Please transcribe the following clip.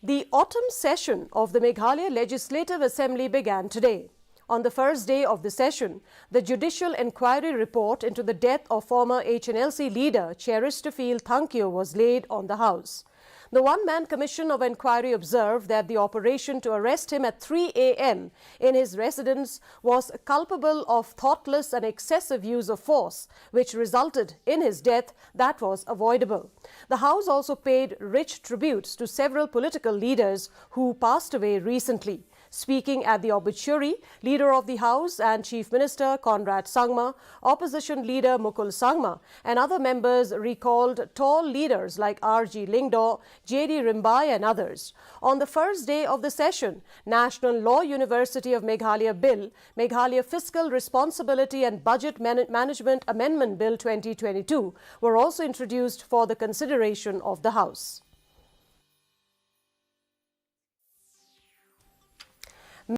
The autumn session of the Meghalaya Legislative Assembly began today. On the first day of the session, the Judicial Inquiry report into the death of former HNLC leader Cherishtafeel Thankyo was laid on the House. The one-man commission of inquiry observed that the operation to arrest him at 3 a.m. in his residence was culpable of thoughtless and excessive use of force, which resulted in his death that was avoidable. The House also paid rich tributes to several political leaders who passed away recently. Speaking at the obituary, Leader of the House and Chief Minister Conrad Sangma, Opposition Leader Mukul Sangma and other members recalled tall leaders like R.G. Lingdaw, J.D. Rimbai and others. On the first day of the session, National Law University of Meghalaya Bill, Meghalaya Fiscal Responsibility and Budget Management Amendment Bill 2022 were also introduced for the consideration of the House.